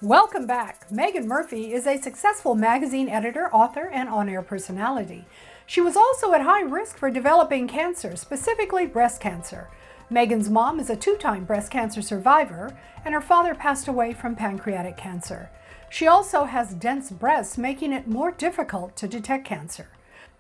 Welcome back. Megan Murphy is a successful magazine editor, author, and on-air personality. She was also at high risk for developing cancer, specifically breast cancer. Megan's mom is a two-time breast cancer survivor, and her father passed away from pancreatic cancer. She also has dense breasts, making it more difficult to detect cancer.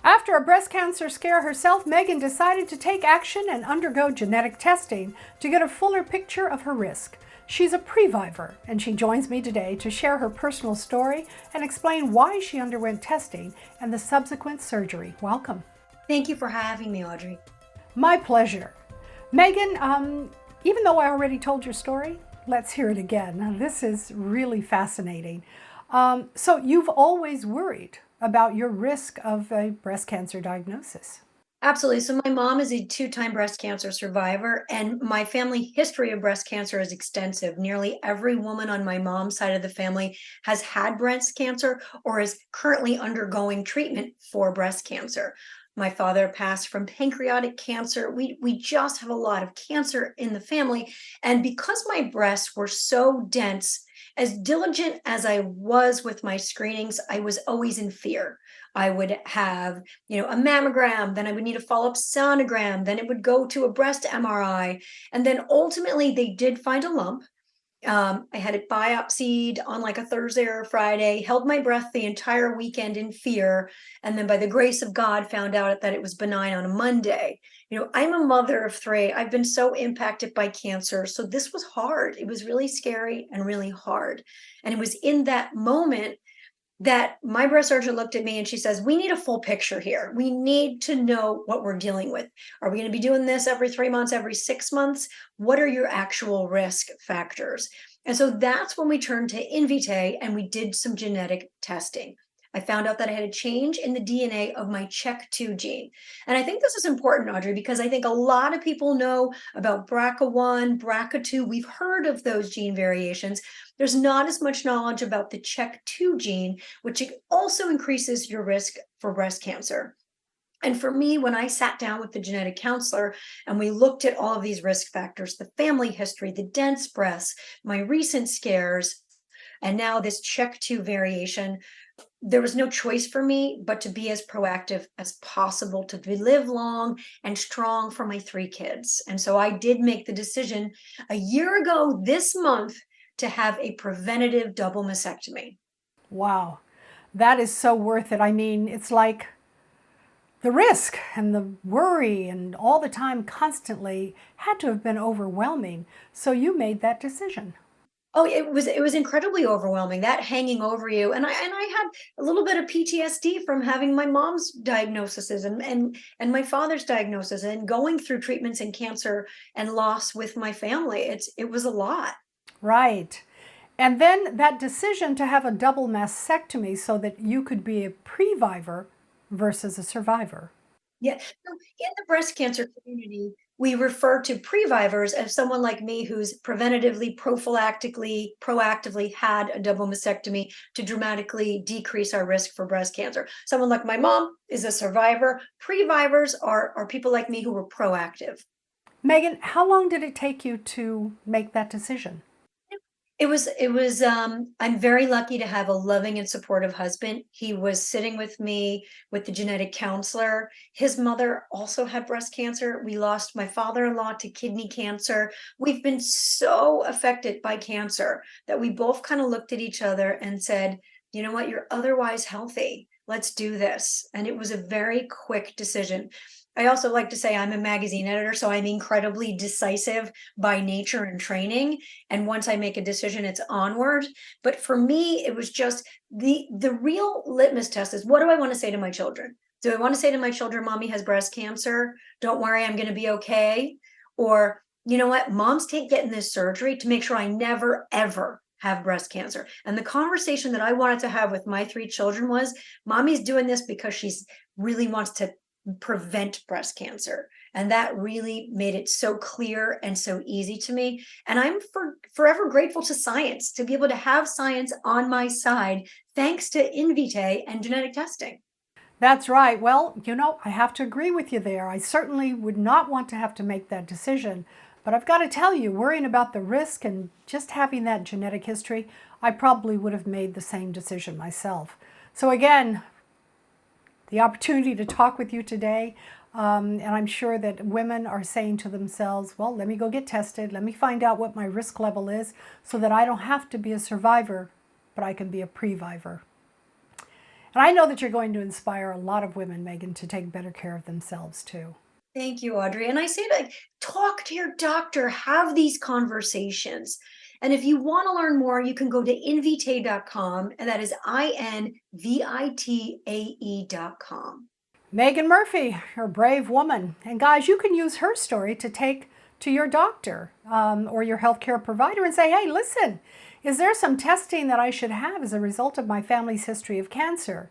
After a breast cancer scare herself, Megan decided to take action and undergo genetic testing to get a fuller picture of her risk. She's a previvor, and she joins me today to share her personal story and explain why she underwent testing and the subsequent surgery. Welcome. Thank you for having me, Audrey. My pleasure. Megan, even though I already told your story, let's hear it again. Now, this is really fascinating. So you've always worried about your risk of a breast cancer diagnosis. Absolutely. So my mom is a two-time breast cancer survivor, and my family history of breast cancer is extensive. Nearly every woman on my mom's side of the family has had breast cancer or is currently undergoing treatment for breast cancer. My father passed from pancreatic cancer. We just have a lot of cancer in the family. And because my breasts were so dense, as diligent as I was with my screenings, I was always in fear. I would have, a mammogram, then I would need a follow-up sonogram, then it would go to a breast MRI. And then ultimately they did find a lump. I had it biopsied on like a Thursday or a Friday, held my breath the entire weekend in fear. And then by the grace of God, found out that it was benign on a Monday. I'm a mother of three. I've been so impacted by cancer. So this was hard. It was really scary and really hard. And it was in that moment that my breast surgeon looked at me and she says, we need a full picture here. We need to know what we're dealing with. Are we going to be doing this every 3 months, every 6 months? What are your actual risk factors? And so that's when we turned to Invitae and we did some genetic testing. I found out that I had a change in the DNA of my CHEK2 gene. And I think this is important, Audrey, because I think a lot of people know about BRCA1, BRCA2. We've heard of those gene variations. There's not as much knowledge about the CHEK2 gene, which also increases your risk for breast cancer. And for me, when I sat down with the genetic counselor and we looked at all of these risk factors, the family history, the dense breasts, my recent scares, and now this CHEK2 variation, there was no choice for me but to be as proactive as possible to live long and strong for my 3 kids. And so I did make the decision a year ago this month to have a preventative double mastectomy. Wow, that is so worth it. I mean, it's like the risk and the worry and all the time constantly had to have been overwhelming. So you made that decision. Oh, it was incredibly overwhelming, that hanging over you. And I had a little bit of PTSD from having my mom's diagnoses and my father's diagnosis and going through treatments and cancer and loss with my family. It was a lot. Right. And then that decision to have a double mastectomy so that you could be a previvor versus a survivor. Yeah. So in the breast cancer community, we refer to previvors as someone like me who's preventatively, prophylactically, proactively had a double mastectomy to dramatically decrease our risk for breast cancer. Someone like my mom is a survivor. Previvors are people like me who were proactive. Megan, how long did it take you to make that decision? I'm very lucky to have a loving and supportive husband. He was sitting with me with the genetic counselor. His mother also had breast cancer. We lost my father-in-law to kidney cancer. We've been so affected by cancer that we both kind of looked at each other and said, you know what, you're otherwise healthy. Let's do this. And it was a very quick decision. I also like to say I'm a magazine editor, so I'm incredibly decisive by nature and training. And once I make a decision, it's onward. But for me, it was just the real litmus test is, what do I want to say to my children? Do I want to say to my children, mommy has breast cancer? Don't worry, I'm going to be okay. Or, you know what, mom's getting this surgery to make sure I never, ever have breast cancer. And the conversation that I wanted to have with my 3 children was, mommy's doing this because she's really wants to prevent breast cancer. And that really made it so clear and so easy to me. And I'm forever grateful to science to be able to have science on my side, thanks to Invitae and genetic testing. That's right. Well, I have to agree with you there. I certainly would not want to have to make that decision. But I've got to tell you, worrying about the risk and just having that genetic history, I probably would have made the same decision myself. So again, the opportunity to talk with you today, and I'm sure that women are saying to themselves, well, let me go get tested. Let me find out what my risk level is so that I don't have to be a survivor, but I can be a previvor. And I know that you're going to inspire a lot of women, Megan, to take better care of themselves too. Thank you, Audrey. And I say to talk to your doctor, have these conversations. And if you want to learn more, you can go to invitae.com, and that is invitae.com. Megan Murphy, you're a brave woman. And guys, you can use her story to take to your doctor or your healthcare provider and say, hey, listen, is there some testing that I should have as a result of my family's history of cancer?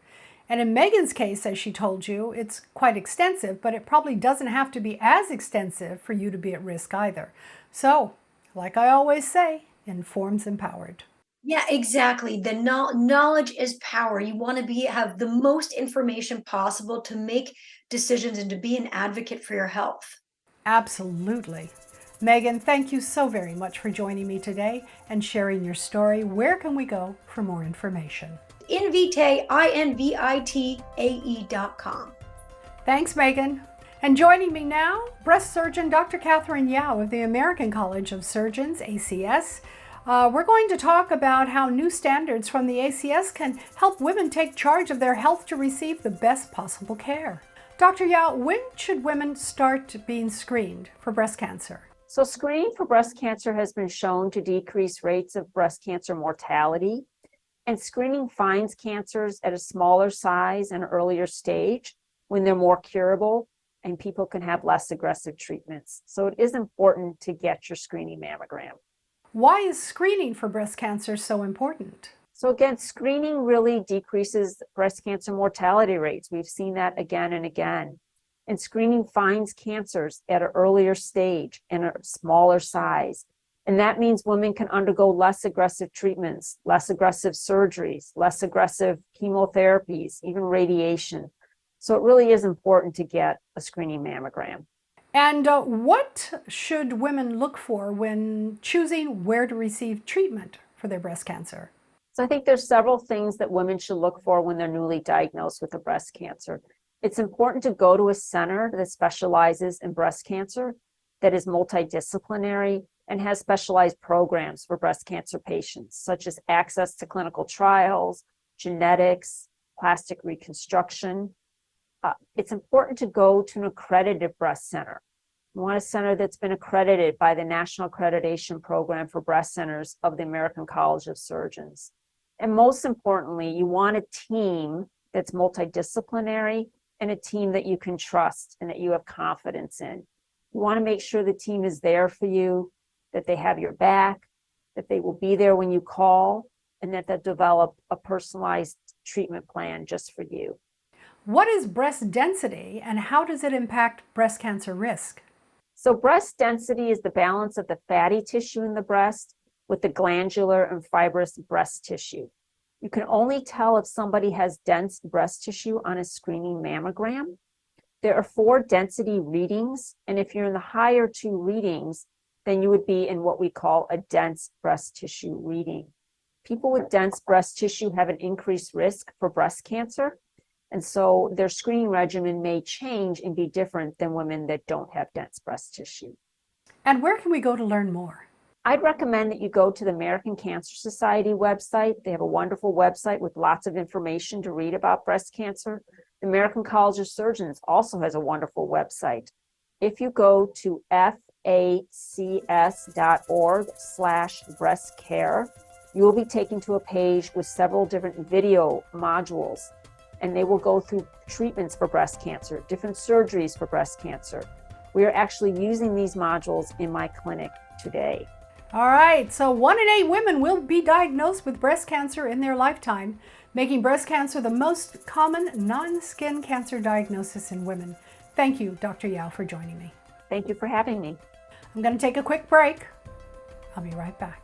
And in Megan's case, as she told you, it's quite extensive, but it probably doesn't have to be as extensive for you to be at risk either. So, like I always say, informed's empowered. Yeah, exactly. The knowledge is power. You want to have the most information possible to make decisions and to be an advocate for your health. Absolutely. Megan, thank you so very much for joining me today and sharing your story. Where can we go for more information? Invitae, invitae.com. Thanks, Megan. And joining me now, breast surgeon Dr. Katharine Yao of the American College of Surgeons, ACS. We're going to talk about how new standards from the ACS can help women take charge of their health to receive the best possible care. Dr. Yao, when should women start being screened for breast cancer? So screening for breast cancer has been shown to decrease rates of breast cancer mortality, and screening finds cancers at a smaller size and earlier stage when they're more curable and people can have less aggressive treatments. So it is important to get your screening mammogram. Why is screening for breast cancer so important? So again, screening really decreases breast cancer mortality rates. We've seen that again and again. And screening finds cancers at an earlier stage and a smaller size. And that means women can undergo less aggressive treatments, less aggressive surgeries, less aggressive chemotherapies, even radiation. So it really is important to get a screening mammogram. And what should women look for when choosing where to receive treatment for their breast cancer? So I think there's several things that women should look for when they're newly diagnosed with a breast cancer. It's important to go to a center that specializes in breast cancer, that is multidisciplinary, and has specialized programs for breast cancer patients, such as access to clinical trials, genetics, plastic reconstruction. It's important to go to an accredited breast center. You want a center that's been accredited by the National Accreditation Program for Breast Centers of the American College of Surgeons. And most importantly, you want a team that's multidisciplinary and a team that you can trust and that you have confidence in. You want to make sure the team is there for you, that they have your back, that they will be there when you call, and that they'll develop a personalized treatment plan just for you. What is breast density and how does it impact breast cancer risk? So breast density is the balance of the fatty tissue in the breast with the glandular and fibrous breast tissue. You can only tell if somebody has dense breast tissue on a screening mammogram. There are 4 density readings, and if you're in the higher 2 readings, then you would be in what we call a dense breast tissue reading. People with dense breast tissue have an increased risk for breast cancer, and so their screening regimen may change and be different than women that don't have dense breast tissue. And where can we go to learn more? I'd recommend that you go to the American Cancer Society website. They have a wonderful website with lots of information to read about breast cancer. The American College of Surgeons also has a wonderful website. If you go to facs.org/breastcare, you will be taken to a page with several different video modules, and they will go through treatments for breast cancer, different surgeries for breast cancer. We are actually using these modules in my clinic today. All right, so 1 in 8 women will be diagnosed with breast cancer in their lifetime, making breast cancer the most common non-skin cancer diagnosis in women. Thank you, Dr. Yao, for joining me. Thank you for having me. I'm going to take a quick break. I'll be right back.